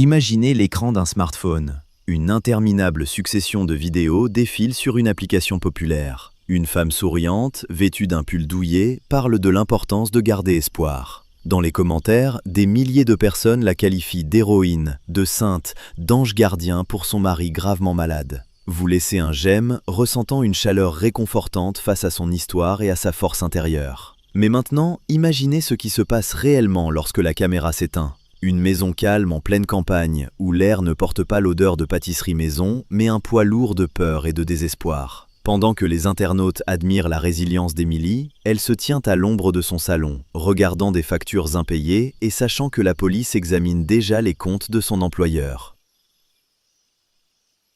Imaginez l'écran d'un smartphone. Une interminable succession de vidéos défile sur une application populaire. Une femme souriante, vêtue d'un pull douillet, parle de l'importance de garder espoir. Dans les commentaires, des milliers de personnes la qualifient d'héroïne, de sainte, d'ange gardien pour son mari gravement malade. Vous laissez un j'aime, ressentant une chaleur réconfortante face à son histoire et à sa force intérieure. Mais maintenant, imaginez ce qui se passe réellement lorsque la caméra s'éteint. Une maison calme en pleine campagne, où l'air ne porte pas l'odeur de pâtisserie maison, mais un poids lourd de peur et de désespoir. Pendant que les internautes admirent la résilience d'Emily, elle se tient à l'ombre de son salon, regardant des factures impayées et sachant que la police examine déjà les comptes de son employeur.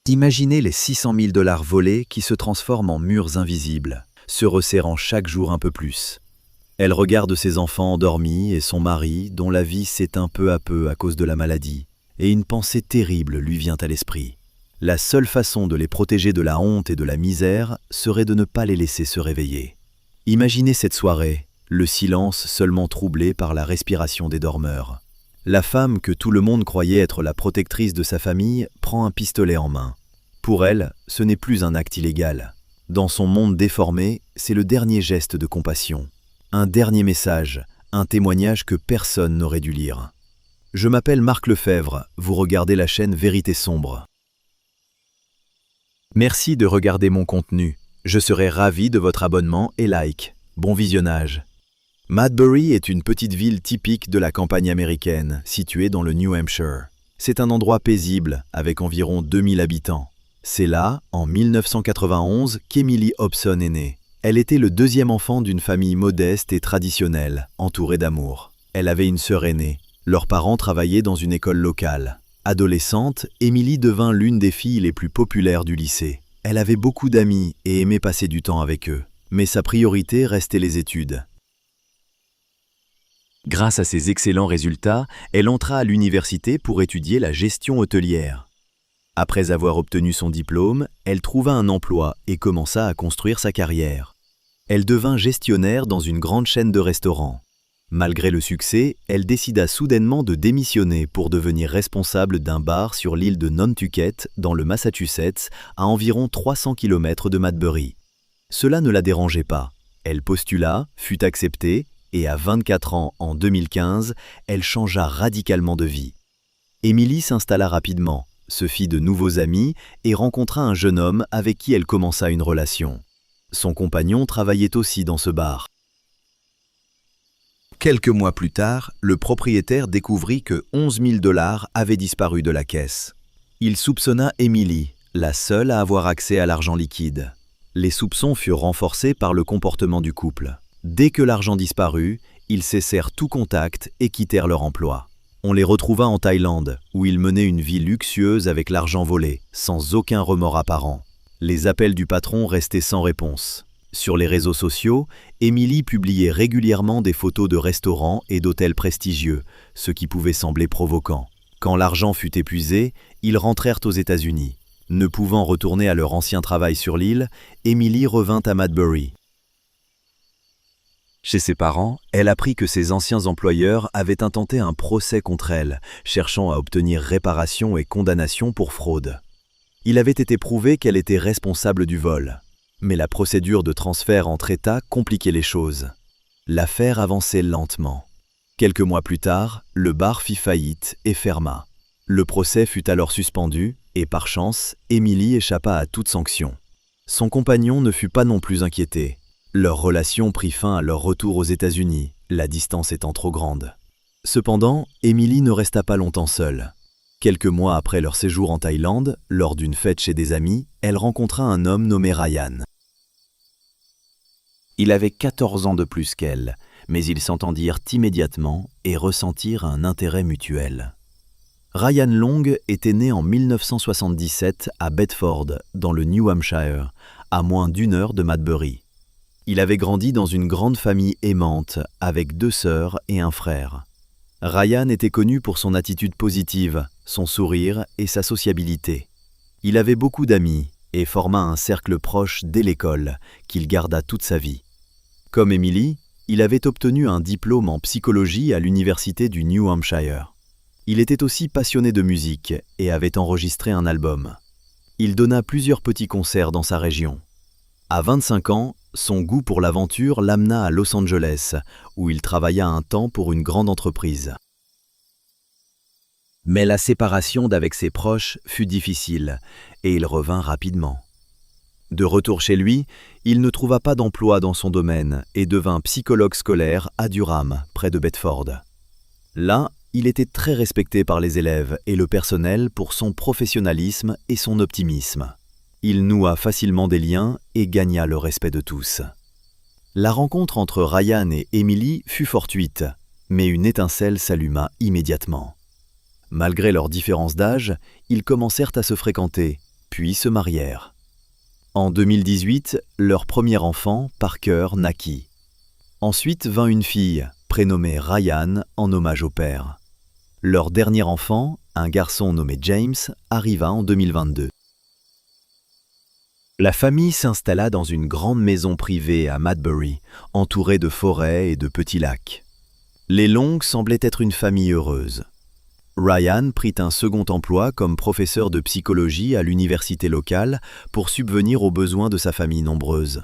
Imaginez les 600 000 $ volés qui se transforment en murs invisibles, se resserrant chaque jour un peu plus. Elle regarde ses enfants endormis et son mari, dont la vie s'éteint peu à peu à cause de la maladie, et une pensée terrible lui vient à l'esprit. La seule façon de les protéger de la honte et de la misère serait de ne pas les laisser se réveiller. Imaginez cette soirée, le silence seulement troublé par la respiration des dormeurs. La femme que tout le monde croyait être la protectrice de sa famille prend un pistolet en main. Pour elle, ce n'est plus un acte illégal. Dans son monde déformé, c'est le dernier geste de compassion. Un dernier message, un témoignage que personne n'aurait dû lire. Je m'appelle Marc Lefebvre, vous regardez la chaîne Vérité Sombre. Merci de regarder mon contenu. Je serai ravi de votre abonnement et like. Bon visionnage. Madbury est une petite ville typique de la campagne américaine, située dans le New Hampshire. C'est un endroit paisible, avec environ 2000 habitants. C'est là, en 1991, qu'Emily Hobson est née. Elle était le deuxième enfant d'une famille modeste et traditionnelle, entourée d'amour. Elle avait une sœur aînée. Leurs parents travaillaient dans une école locale. Adolescente, Emily devint l'une des filles les plus populaires du lycée. Elle avait beaucoup d'amis et aimait passer du temps avec eux. Mais sa priorité restait les études. Grâce à ses excellents résultats, elle entra à l'université pour étudier la gestion hôtelière. Après avoir obtenu son diplôme, elle trouva un emploi et commença à construire sa carrière. Elle devint gestionnaire dans une grande chaîne de restaurants. Malgré le succès, elle décida soudainement de démissionner pour devenir responsable d'un bar sur l'île de Nantucket, dans le Massachusetts, à environ 300 km de Madbury. Cela ne la dérangeait pas. Elle postula, fut acceptée, et à 24 ans, en 2015, elle changea radicalement de vie. Emily s'installa rapidement, se fit de nouveaux amis et rencontra un jeune homme avec qui elle commença une relation. Son compagnon travaillait aussi dans ce bar. Quelques mois plus tard, le propriétaire découvrit que 11 000 $ avaient disparu de la caisse. Il soupçonna Emily, la seule à avoir accès à l'argent liquide. Les soupçons furent renforcés par le comportement du couple. Dès que l'argent disparut, ils cessèrent tout contact et quittèrent leur emploi. On les retrouva en Thaïlande, où ils menaient une vie luxueuse avec l'argent volé, sans aucun remords apparent. Les appels du patron restaient sans réponse. Sur les réseaux sociaux, Emily publiait régulièrement des photos de restaurants et d'hôtels prestigieux, ce qui pouvait sembler provoquant. Quand l'argent fut épuisé, ils rentrèrent aux États-Unis. Ne pouvant retourner à leur ancien travail sur l'île, Emily revint à Madbury. Chez ses parents, elle apprit que ses anciens employeurs avaient intenté un procès contre elle, cherchant à obtenir réparation et condamnation pour fraude. Il avait été prouvé qu'elle était responsable du vol. Mais la procédure de transfert entre États compliquait les choses. L'affaire avançait lentement. Quelques mois plus tard, le bar fit faillite et ferma. Le procès fut alors suspendu et par chance, Emily échappa à toute sanction. Son compagnon ne fut pas non plus inquiété. Leur relation prit fin à leur retour aux États-Unis, la distance étant trop grande. Cependant, Emily ne resta pas longtemps seule. Quelques mois après leur séjour en Thaïlande, lors d'une fête chez des amis, elle rencontra un homme nommé Ryan. Il avait 14 ans de plus qu'elle, mais ils s'entendirent immédiatement et ressentirent un intérêt mutuel. Ryan Long était né en 1977 à Bedford, dans le New Hampshire, à moins d'1 heure de Madbury. Il avait grandi dans une grande famille aimante, avec 2 sœurs et un frère. Ryan était connu pour son attitude positive, son sourire et sa sociabilité. Il avait beaucoup d'amis et forma un cercle proche dès l'école, qu'il garda toute sa vie. Comme Emily, il avait obtenu un diplôme en psychologie à l'université du New Hampshire. Il était aussi passionné de musique et avait enregistré un album. Il donna plusieurs petits concerts dans sa région. À 25 ans, son goût pour l'aventure l'amena à Los Angeles, où il travailla un temps pour une grande entreprise. Mais la séparation d'avec ses proches fut difficile, et il revint rapidement. De retour chez lui, il ne trouva pas d'emploi dans son domaine et devint psychologue scolaire à Durham, près de Bedford. Là, il était très respecté par les élèves et le personnel pour son professionnalisme et son optimisme. Il noua facilement des liens et gagna le respect de tous. La rencontre entre Ryan et Emily fut fortuite, mais une étincelle s'alluma immédiatement. Malgré leurs différences d'âge, ils commencèrent à se fréquenter, puis se marièrent. En 2018, leur premier enfant, Parker, naquit. Ensuite vint une fille, prénommée Ryan en hommage au père. Leur dernier enfant, un garçon nommé James, arriva en 2022. La famille s'installa dans une grande maison privée à Madbury, entourée de forêts et de petits lacs. Les Long semblaient être une famille heureuse. Ryan prit un second emploi comme professeur de psychologie à l'université locale pour subvenir aux besoins de sa famille nombreuse.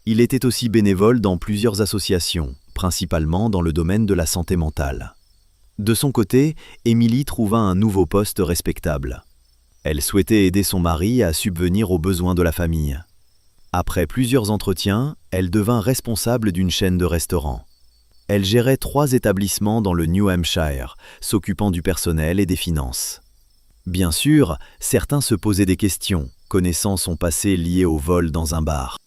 Il était aussi bénévole dans plusieurs associations, principalement dans le domaine de la santé mentale. De son côté, Emily trouva un nouveau poste respectable. Elle souhaitait aider son mari à subvenir aux besoins de la famille. Après plusieurs entretiens, elle devint responsable d'une chaîne de restaurants. Elle gérait 3 établissements dans le New Hampshire, s'occupant du personnel et des finances. Bien sûr, certains se posaient des questions, connaissant son passé lié au vol dans un bar.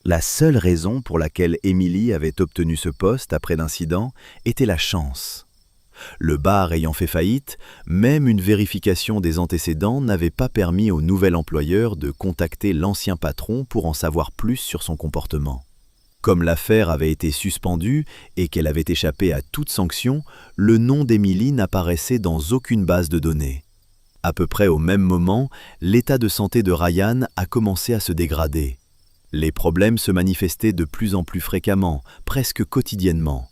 La seule raison pour laquelle Emily avait obtenu ce poste après l'incident était la chance. Le bar ayant fait faillite, même une vérification des antécédents n'avait pas permis au nouvel employeur de contacter l'ancien patron pour en savoir plus sur son comportement. Comme l'affaire avait été suspendue et qu'elle avait échappé à toute sanction, le nom d'Emily n'apparaissait dans aucune base de données. À peu près au même moment, l'état de santé de Ryan a commencé à se dégrader. Les problèmes se manifestaient de plus en plus fréquemment, presque quotidiennement.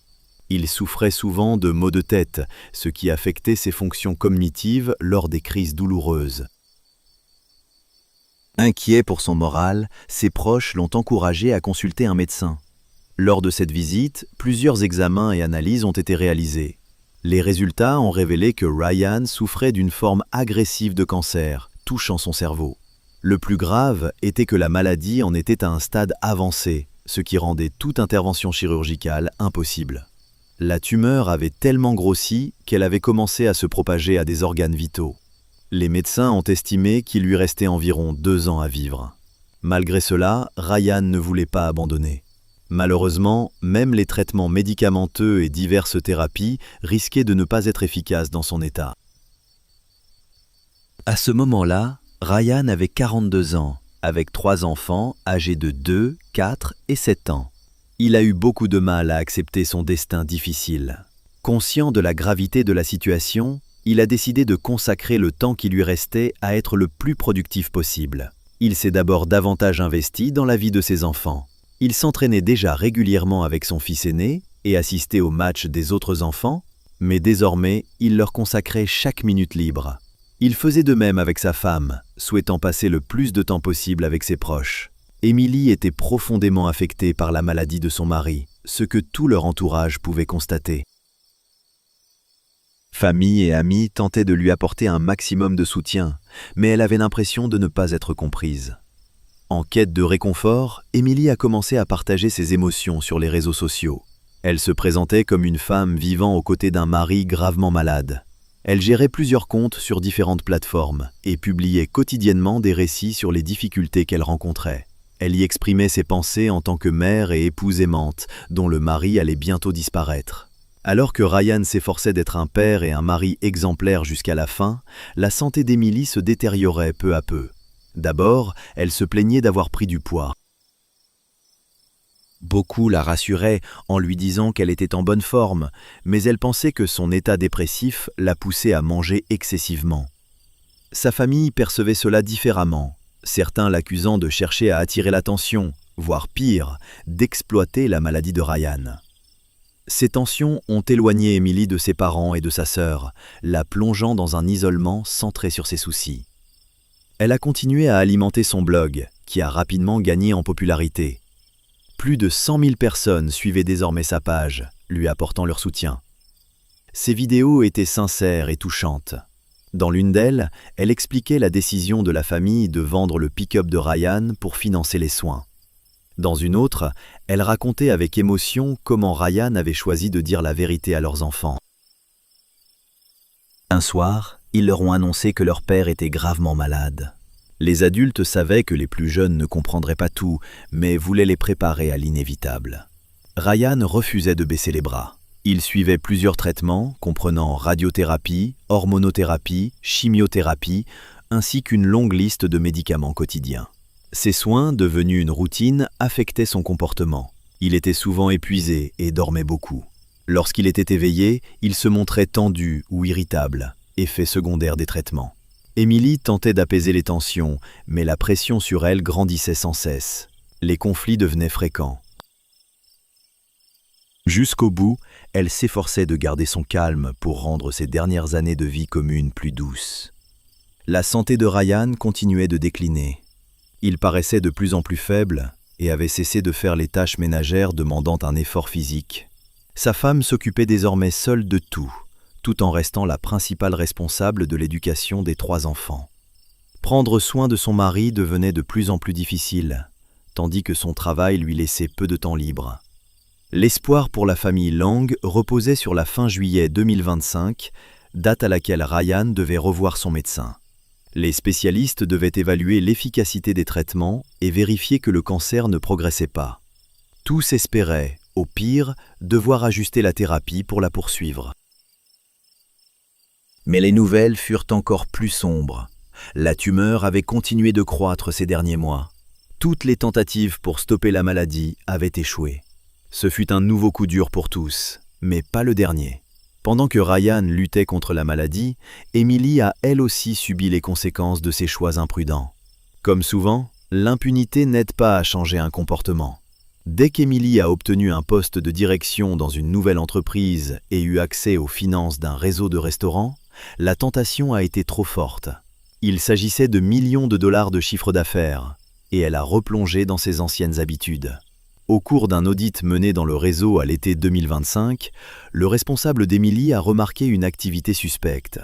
Il souffrait souvent de maux de tête, ce qui affectait ses fonctions cognitives lors des crises douloureuses. Inquiet pour son moral, ses proches l'ont encouragé à consulter un médecin. Lors de cette visite, plusieurs examens et analyses ont été réalisés. Les résultats ont révélé que Ryan souffrait d'une forme agressive de cancer, touchant son cerveau. Le plus grave était que la maladie en était à un stade avancé, ce qui rendait toute intervention chirurgicale impossible. La tumeur avait tellement grossi qu'elle avait commencé à se propager à des organes vitaux. Les médecins ont estimé qu'il lui restait environ 2 ans à vivre. Malgré cela, Ryan ne voulait pas abandonner. Malheureusement, même les traitements médicamenteux et diverses thérapies risquaient de ne pas être efficaces dans son état. À ce moment-là, Ryan avait 42 ans, avec 3 enfants âgés de 2, 4 et 7 ans. Il a eu beaucoup de mal à accepter son destin difficile. Conscient de la gravité de la situation, il a décidé de consacrer le temps qui lui restait à être le plus productif possible. Il s'est d'abord davantage investi dans la vie de ses enfants. Il s'entraînait déjà régulièrement avec son fils aîné et assistait aux matchs des autres enfants, mais désormais, il leur consacrait chaque minute libre. Il faisait de même avec sa femme, souhaitant passer le plus de temps possible avec ses proches. Emily était profondément affectée par la maladie de son mari, ce que tout leur entourage pouvait constater. Famille et amis tentaient de lui apporter un maximum de soutien, mais elle avait l'impression de ne pas être comprise. En quête de réconfort, Emily a commencé à partager ses émotions sur les réseaux sociaux. Elle se présentait comme une femme vivant aux côtés d'un mari gravement malade. Elle gérait plusieurs comptes sur différentes plateformes et publiait quotidiennement des récits sur les difficultés qu'elle rencontrait. Elle y exprimait ses pensées en tant que mère et épouse aimante, dont le mari allait bientôt disparaître. Alors que Ryan s'efforçait d'être un père et un mari exemplaire jusqu'à la fin, la santé d'Emily se détériorait peu à peu. D'abord, elle se plaignait d'avoir pris du poids. Beaucoup la rassuraient en lui disant qu'elle était en bonne forme, mais elle pensait que son état dépressif la poussait à manger excessivement. Sa famille percevait cela différemment, certains l'accusant de chercher à attirer l'attention, voire pire, d'exploiter la maladie de Ryan. Ces tensions ont éloigné Émilie de ses parents et de sa sœur, la plongeant dans un isolement centré sur ses soucis. Elle a continué à alimenter son blog, qui a rapidement gagné en popularité. Plus de 100 000 personnes suivaient désormais sa page, lui apportant leur soutien. Ses vidéos étaient sincères et touchantes. Dans l'une d'elles, elle expliquait la décision de la famille de vendre le pick-up de Ryan pour financer les soins. Dans une autre, elle racontait avec émotion comment Ryan avait choisi de dire la vérité à leurs enfants. Un soir, ils leur ont annoncé que leur père était gravement malade. Les adultes savaient que les plus jeunes ne comprendraient pas tout, mais voulaient les préparer à l'inévitable. Ryan refusait de baisser les bras. Il suivait plusieurs traitements, comprenant radiothérapie, hormonothérapie, chimiothérapie, ainsi qu'une longue liste de médicaments quotidiens. Ces soins, devenus une routine, affectaient son comportement. Il était souvent épuisé et dormait beaucoup. Lorsqu'il était éveillé, il se montrait tendu ou irritable, effet secondaire des traitements. Émilie tentait d'apaiser les tensions, mais la pression sur elle grandissait sans cesse. Les conflits devenaient fréquents. Jusqu'au bout, elle s'efforçait de garder son calme pour rendre ses dernières années de vie commune plus douces. La santé de Ryan continuait de décliner. Il paraissait de plus en plus faible et avait cessé de faire les tâches ménagères demandant un effort physique. Sa femme s'occupait désormais seule de tout en restant la principale responsable de l'éducation des 3 enfants. Prendre soin de son mari devenait de plus en plus difficile, tandis que son travail lui laissait peu de temps libre. L'espoir pour la famille Lang reposait sur la fin juillet 2025, date à laquelle Ryan devait revoir son médecin. Les spécialistes devaient évaluer l'efficacité des traitements et vérifier que le cancer ne progressait pas. Tous espéraient, au pire, devoir ajuster la thérapie pour la poursuivre. Mais les nouvelles furent encore plus sombres. La tumeur avait continué de croître ces derniers mois. Toutes les tentatives pour stopper la maladie avaient échoué. Ce fut un nouveau coup dur pour tous, mais pas le dernier. Pendant que Ryan luttait contre la maladie, Émilie a elle aussi subi les conséquences de ses choix imprudents. Comme souvent, l'impunité n'aide pas à changer un comportement. Dès qu'Émilie a obtenu un poste de direction dans une nouvelle entreprise et eu accès aux finances d'un réseau de restaurants, la tentation a été trop forte. Il s'agissait de millions de dollars de chiffre d'affaires, et elle a replongé dans ses anciennes habitudes. Au cours d'un audit mené dans le réseau à l'été 2025, le responsable d'Émilie a remarqué une activité suspecte.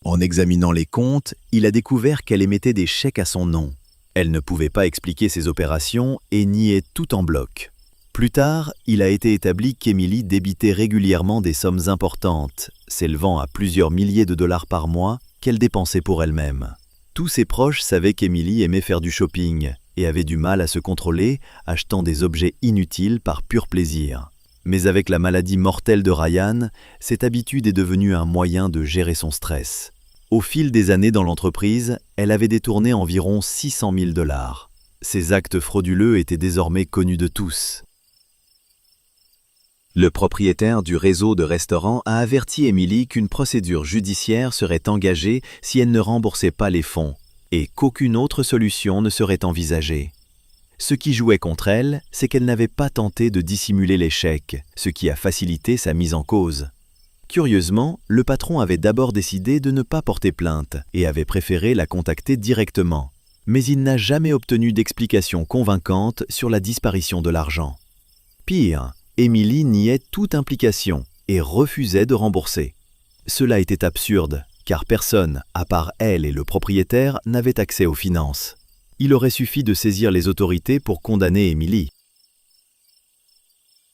En examinant les comptes, il a découvert qu'elle émettait des chèques à son nom. Elle ne pouvait pas expliquer ses opérations et niait tout en bloc. Plus tard, il a été établi qu'Émilie débitait régulièrement des sommes importantes, s'élevant à plusieurs milliers de dollars par mois, qu'elle dépensait pour elle-même. Tous ses proches savaient qu'Émilie aimait faire du shopping et avait du mal à se contrôler, achetant des objets inutiles par pur plaisir. Mais avec la maladie mortelle de Ryan, cette habitude est devenue un moyen de gérer son stress. Au fil des années dans l'entreprise, elle avait détourné environ 600 000 dollars. Ces actes frauduleux étaient désormais connus de tous. Le propriétaire du réseau de restaurants a averti Émilie qu'une procédure judiciaire serait engagée si elle ne remboursait pas les fonds, et qu'aucune autre solution ne serait envisagée. Ce qui jouait contre elle, c'est qu'elle n'avait pas tenté de dissimuler les chèques, ce qui a facilité sa mise en cause. Curieusement, le patron avait d'abord décidé de ne pas porter plainte et avait préféré la contacter directement. Mais il n'a jamais obtenu d'explication convaincante sur la disparition de l'argent. Pire, Émilie niait toute implication et refusait de rembourser. Cela était absurde, car personne, à part elle et le propriétaire, n'avait accès aux finances. Il aurait suffi de saisir les autorités pour condamner Émilie.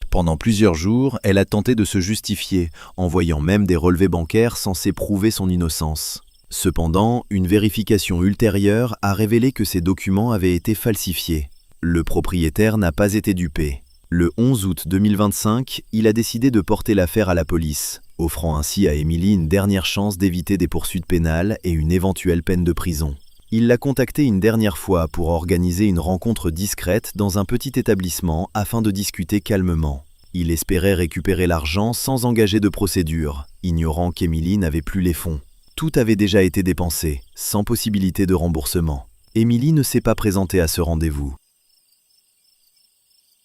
Pendant plusieurs jours, elle a tenté de se justifier, envoyant même des relevés bancaires censés prouver son innocence. Cependant, une vérification ultérieure a révélé que ces documents avaient été falsifiés. Le propriétaire n'a pas été dupé. Le 11 août 2025, il a décidé de porter l'affaire à la police, offrant ainsi à Émilie une dernière chance d'éviter des poursuites pénales et une éventuelle peine de prison. Il l'a contactée une dernière fois pour organiser une rencontre discrète dans un petit établissement afin de discuter calmement. Il espérait récupérer l'argent sans engager de procédure, ignorant qu'Émilie n'avait plus les fonds. Tout avait déjà été dépensé, sans possibilité de remboursement. Émilie ne s'est pas présentée à ce rendez-vous.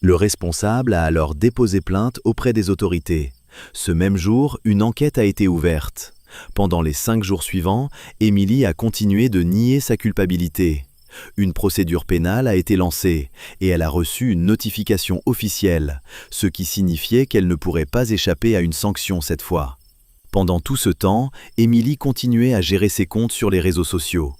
Le responsable a alors déposé plainte auprès des autorités. Ce même jour, une enquête a été ouverte. Pendant les 5 jours suivants, Emily a continué de nier sa culpabilité. Une procédure pénale a été lancée et elle a reçu une notification officielle, ce qui signifiait qu'elle ne pourrait pas échapper à une sanction cette fois. Pendant tout ce temps, Emily continuait à gérer ses comptes sur les réseaux sociaux.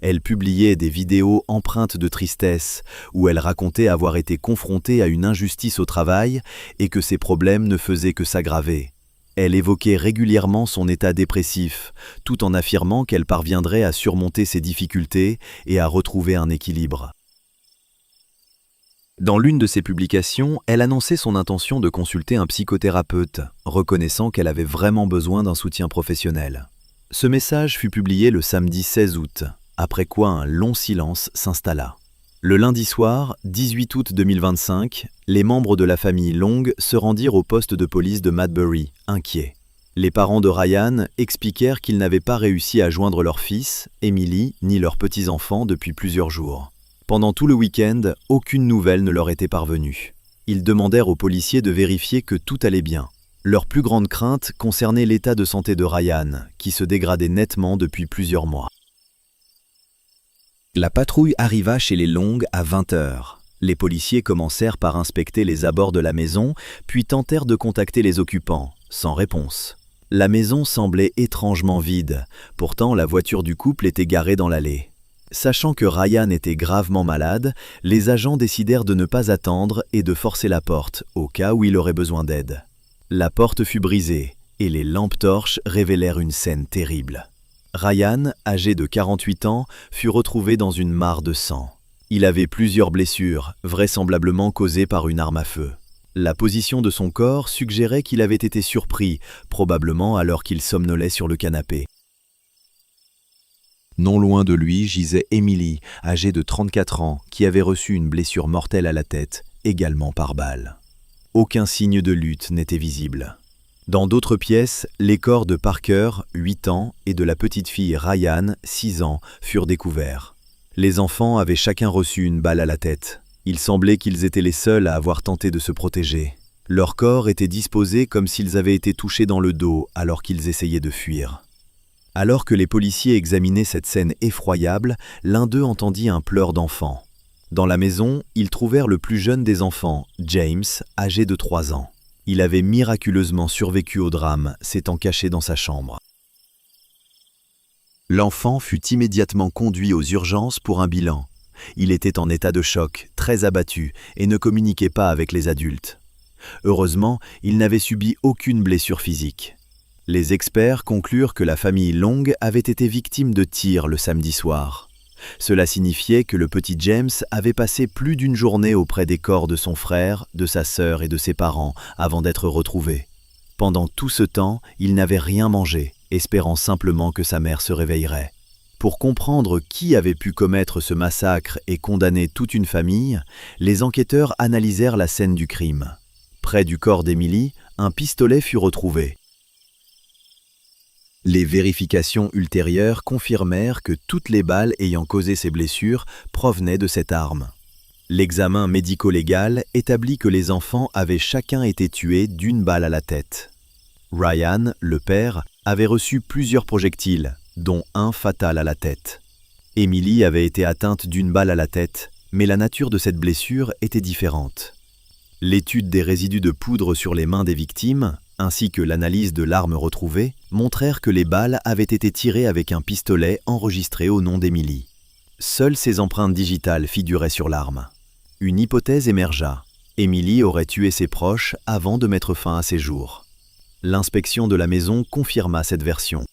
Elle publiait des vidéos empreintes de tristesse, où elle racontait avoir été confrontée à une injustice au travail et que ses problèmes ne faisaient que s'aggraver. Elle évoquait régulièrement son état dépressif, tout en affirmant qu'elle parviendrait à surmonter ses difficultés et à retrouver un équilibre. Dans l'une de ses publications, elle annonçait son intention de consulter un psychothérapeute, reconnaissant qu'elle avait vraiment besoin d'un soutien professionnel. Ce message fut publié le samedi 16 août, après quoi un long silence s'installa. Le lundi soir, 18 août 2025, les membres de la famille Long se rendirent au poste de police de Madbury, inquiets. Les parents de Ryan expliquèrent qu'ils n'avaient pas réussi à joindre leur fils, Emily, ni leurs petits-enfants depuis plusieurs jours. Pendant tout le week-end, aucune nouvelle ne leur était parvenue. Ils demandèrent aux policiers de vérifier que tout allait bien. Leur plus grande crainte concernait l'état de santé de Ryan, qui se dégradait nettement depuis plusieurs mois. La patrouille arriva chez les Long à 20h. Les policiers commencèrent par inspecter les abords de la maison, puis tentèrent de contacter les occupants, sans réponse. La maison semblait étrangement vide, pourtant la voiture du couple était garée dans l'allée. Sachant que Ryan était gravement malade, les agents décidèrent de ne pas attendre et de forcer la porte, au cas où il aurait besoin d'aide. La porte fut brisée, et les lampes torches révélèrent une scène terrible. Ryan, âgé de 48 ans, fut retrouvé dans une mare de sang. Il avait plusieurs blessures, vraisemblablement causées par une arme à feu. La position de son corps suggérait qu'il avait été surpris, probablement alors qu'il somnolait sur le canapé. Non loin de lui gisait Emily, âgée de 34 ans, qui avait reçu une blessure mortelle à la tête, également par balle. Aucun signe de lutte n'était visible. Dans d'autres pièces, les corps de Parker, 8 ans, et de la petite fille Ryan, 6 ans, furent découverts. Les enfants avaient chacun reçu une balle à la tête. Il semblait qu'ils étaient les seuls à avoir tenté de se protéger. Leurs corps étaient disposés comme s'ils avaient été touchés dans le dos alors qu'ils essayaient de fuir. Alors que les policiers examinaient cette scène effroyable, l'un d'eux entendit un pleur d'enfant. Dans la maison, ils trouvèrent le plus jeune des enfants, James, âgé de 3 ans. Il avait miraculeusement survécu au drame, s'étant caché dans sa chambre. L'enfant fut immédiatement conduit aux urgences pour un bilan. Il était en état de choc, très abattu, et ne communiquait pas avec les adultes. Heureusement, il n'avait subi aucune blessure physique. Les experts conclurent que la famille Long avait été victime de tirs le samedi soir. Cela signifiait que le petit James avait passé plus d'une journée auprès des corps de son frère, de sa sœur et de ses parents avant d'être retrouvé. Pendant tout ce temps, il n'avait rien mangé, espérant simplement que sa mère se réveillerait. Pour comprendre qui avait pu commettre ce massacre et condamner toute une famille, les enquêteurs analysèrent la scène du crime. Près du corps d'Emily, un pistolet fut retrouvé. Les vérifications ultérieures confirmèrent que toutes les balles ayant causé ces blessures provenaient de cette arme. L'examen médico-légal établit que les enfants avaient chacun été tués d'une balle à la tête. Ryan, le père, avait reçu plusieurs projectiles, dont un fatal à la tête. Emily avait été atteinte d'une balle à la tête, mais la nature de cette blessure était différente. L'étude des résidus de poudre sur les mains des victimes, ainsi que l'analyse de l'arme retrouvée, montrèrent que les balles avaient été tirées avec un pistolet enregistré au nom d'Emily. Seules ses empreintes digitales figuraient sur l'arme. Une hypothèse émergea. Emily aurait tué ses proches avant de mettre fin à ses jours. L'inspection de la maison confirma cette version.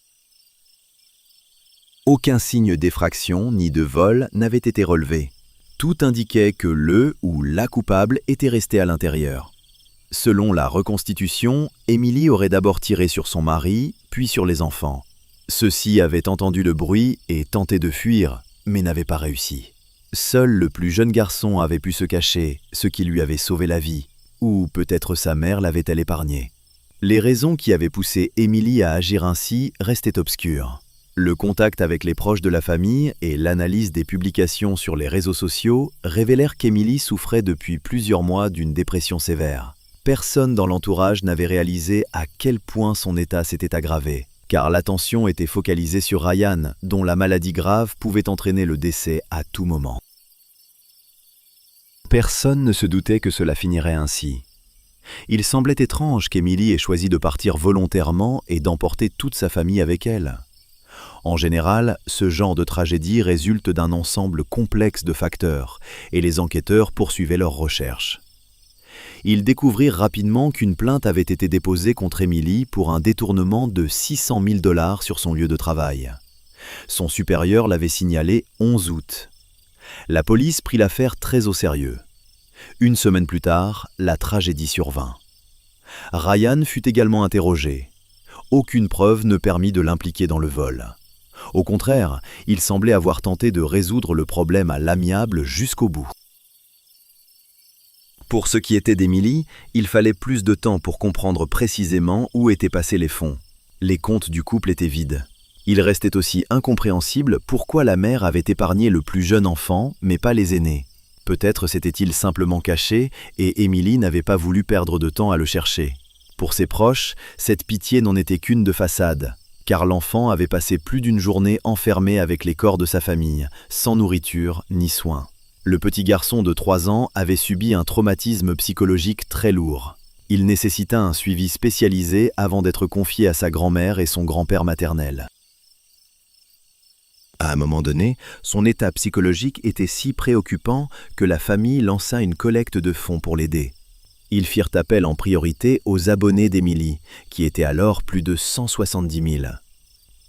Aucun signe d'effraction ni de vol n'avait été relevé. Tout indiquait que le ou la coupable était resté à l'intérieur. Selon la reconstitution, Emily aurait d'abord tiré sur son mari, puis sur les enfants. Ceux-ci avaient entendu le bruit et tenté de fuir, mais n'avaient pas réussi. Seul le plus jeune garçon avait pu se cacher, ce qui lui avait sauvé la vie, ou peut-être sa mère l'avait-elle épargné. Les raisons qui avaient poussé Emily à agir ainsi restaient obscures. Le contact avec les proches de la famille et l'analyse des publications sur les réseaux sociaux révélèrent qu'Emily souffrait depuis plusieurs mois d'une dépression sévère. Personne dans l'entourage n'avait réalisé à quel point son état s'était aggravé, car l'attention était focalisée sur Ryan, dont la maladie grave pouvait entraîner le décès à tout moment. Personne ne se doutait que cela finirait ainsi. Il semblait étrange qu'Emily ait choisi de partir volontairement et d'emporter toute sa famille avec elle. En général, ce genre de tragédie résulte d'un ensemble complexe de facteurs, et les enquêteurs poursuivaient leurs recherches. Ils découvrirent rapidement qu'une plainte avait été déposée contre Emily pour un détournement de 600 000 $ sur son lieu de travail. Son supérieur l'avait signalé 11 août. La police prit l'affaire très au sérieux. Une semaine plus tard, la tragédie survint. Ryan fut également interrogé. Aucune preuve ne permit de l'impliquer dans le vol. Au contraire, il semblait avoir tenté de résoudre le problème à l'amiable jusqu'au bout. Pour ce qui était d'Emily, il fallait plus de temps pour comprendre précisément où étaient passés les fonds. Les comptes du couple étaient vides. Il restait aussi incompréhensible pourquoi la mère avait épargné le plus jeune enfant, mais pas les aînés. Peut-être s'était-il simplement caché et Emily n'avait pas voulu perdre de temps à le chercher. Pour ses proches, cette pitié n'en était qu'une de façade, car l'enfant avait passé plus d'une journée enfermé avec les corps de sa famille, sans nourriture ni soins. Le petit garçon de 3 ans avait subi un traumatisme psychologique très lourd. Il nécessita un suivi spécialisé avant d'être confié à sa grand-mère et son grand-père maternel. À un moment donné, son état psychologique était si préoccupant que la famille lança une collecte de fonds pour l'aider. Ils firent appel en priorité aux abonnés d'Emily, qui étaient alors plus de 170 000.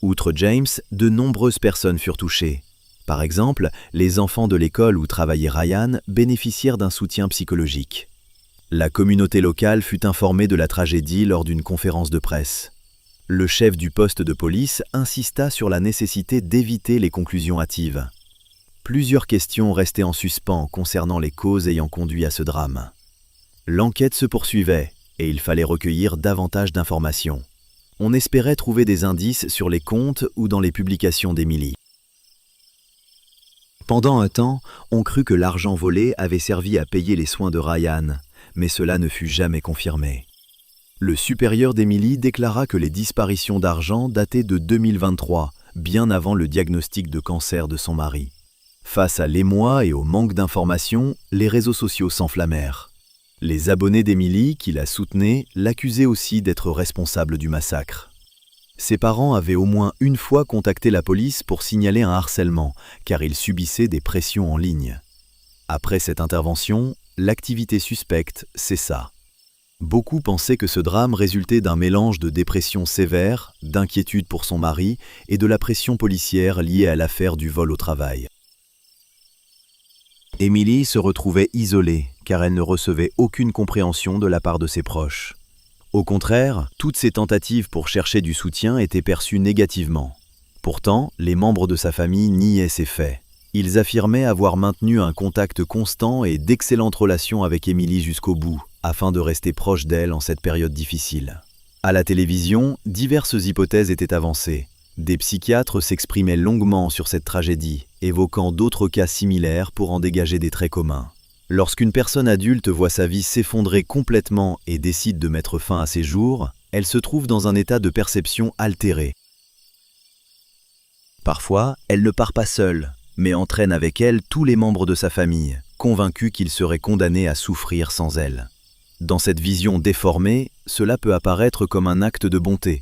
Outre James, de nombreuses personnes furent touchées. Par exemple, les enfants de l'école où travaillait Ryan bénéficièrent d'un soutien psychologique. La communauté locale fut informée de la tragédie lors d'une conférence de presse. Le chef du poste de police insista sur la nécessité d'éviter les conclusions hâtives. Plusieurs questions restaient en suspens concernant les causes ayant conduit à ce drame. L'enquête se poursuivait et il fallait recueillir davantage d'informations. On espérait trouver des indices sur les comptes ou dans les publications d'Emily. Pendant un temps, on crut que l'argent volé avait servi à payer les soins de Ryan, mais cela ne fut jamais confirmé. Le supérieur d'Emily déclara que les disparitions d'argent dataient de 2023, bien avant le diagnostic de cancer de son mari. Face à l'émoi et au manque d'informations, les réseaux sociaux s'enflammèrent. Les abonnés d'Emily, qui la soutenaient, l'accusaient aussi d'être responsable du massacre. Ses parents avaient au moins une fois contacté la police pour signaler un harcèlement, car ils subissaient des pressions en ligne. Après cette intervention, l'activité suspecte cessa. Beaucoup pensaient que ce drame résultait d'un mélange de dépression sévère, d'inquiétude pour son mari et de la pression policière liée à l'affaire du vol au travail. Emily se retrouvait isolée, car elle ne recevait aucune compréhension de la part de ses proches. Au contraire, toutes ses tentatives pour chercher du soutien étaient perçues négativement. Pourtant, les membres de sa famille niaient ces faits. Ils affirmaient avoir maintenu un contact constant et d'excellentes relations avec Emily jusqu'au bout, afin de rester proche d'elle en cette période difficile. À la télévision, diverses hypothèses étaient avancées. Des psychiatres s'exprimaient longuement sur cette tragédie, évoquant d'autres cas similaires pour en dégager des traits communs. Lorsqu'une personne adulte voit sa vie s'effondrer complètement et décide de mettre fin à ses jours, elle se trouve dans un état de perception altéré. Parfois, elle ne part pas seule, mais entraîne avec elle tous les membres de sa famille, convaincus qu'ils seraient condamnés à souffrir sans elle. Dans cette vision déformée, cela peut apparaître comme un acte de bonté.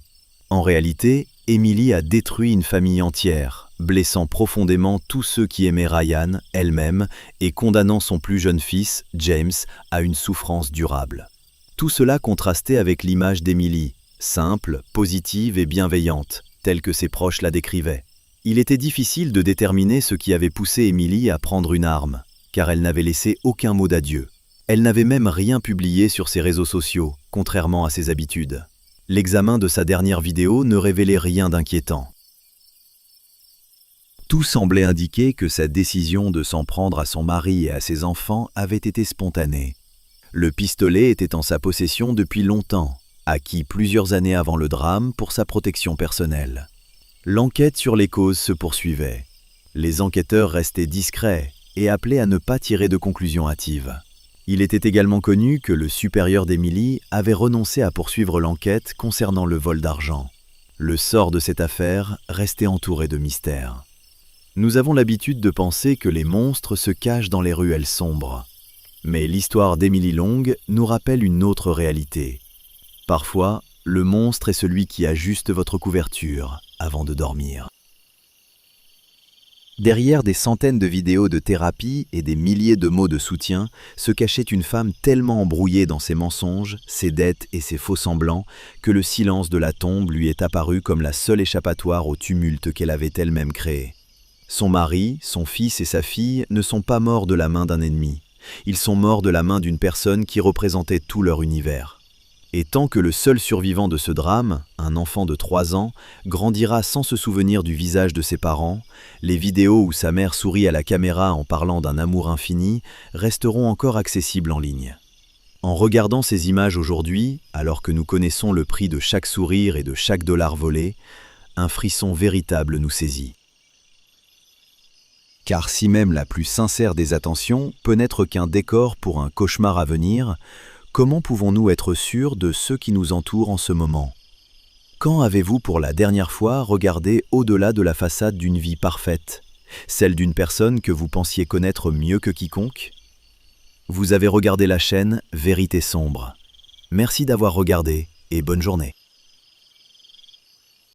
En réalité, Emily a détruit une famille entière, blessant profondément tous ceux qui aimaient Ryan, elle-même, et condamnant son plus jeune fils, James, à une souffrance durable. Tout cela contrastait avec l'image d'Emily, simple, positive et bienveillante, telle que ses proches la décrivaient. Il était difficile de déterminer ce qui avait poussé Emily à prendre une arme, car elle n'avait laissé aucun mot d'adieu. Elle n'avait même rien publié sur ses réseaux sociaux, contrairement à ses habitudes. L'examen de sa dernière vidéo ne révélait rien d'inquiétant. Tout semblait indiquer que sa décision de s'en prendre à son mari et à ses enfants avait été spontanée. Le pistolet était en sa possession depuis longtemps, acquis plusieurs années avant le drame pour sa protection personnelle. L'enquête sur les causes se poursuivait. Les enquêteurs restaient discrets et appelés à ne pas tirer de conclusions hâtives. Il était également connu que le supérieur d'Emily avait renoncé à poursuivre l'enquête concernant le vol d'argent. Le sort de cette affaire restait entouré de mystères. Nous avons l'habitude de penser que les monstres se cachent dans les ruelles sombres. Mais l'histoire d'Emily Long nous rappelle une autre réalité. Parfois, le monstre est celui qui ajuste votre couverture avant de dormir. Derrière des centaines de vidéos de thérapie et des milliers de mots de soutien se cachait une femme tellement embrouillée dans ses mensonges, ses dettes et ses faux-semblants que le silence de la tombe lui est apparu comme la seule échappatoire au tumulte qu'elle avait elle-même créé. Son mari, son fils et sa fille ne sont pas morts de la main d'un ennemi. Ils sont morts de la main d'une personne qui représentait tout leur univers. Et tant que le seul survivant de ce drame, un enfant de 3 ans, grandira sans se souvenir du visage de ses parents, les vidéos où sa mère sourit à la caméra en parlant d'un amour infini resteront encore accessibles en ligne. En regardant ces images aujourd'hui, alors que nous connaissons le prix de chaque sourire et de chaque dollar volé, un frisson véritable nous saisit. Car si même la plus sincère des attentions peut n'être qu'un décor pour un cauchemar à venir, comment pouvons-nous être sûrs de ceux qui nous entourent en ce moment? Quand avez-vous pour la dernière fois regardé au-delà de la façade d'une vie parfaite, celle d'une personne que vous pensiez connaître mieux que quiconque? Vous avez regardé la chaîne Vérité sombre. Merci d'avoir regardé et bonne journée.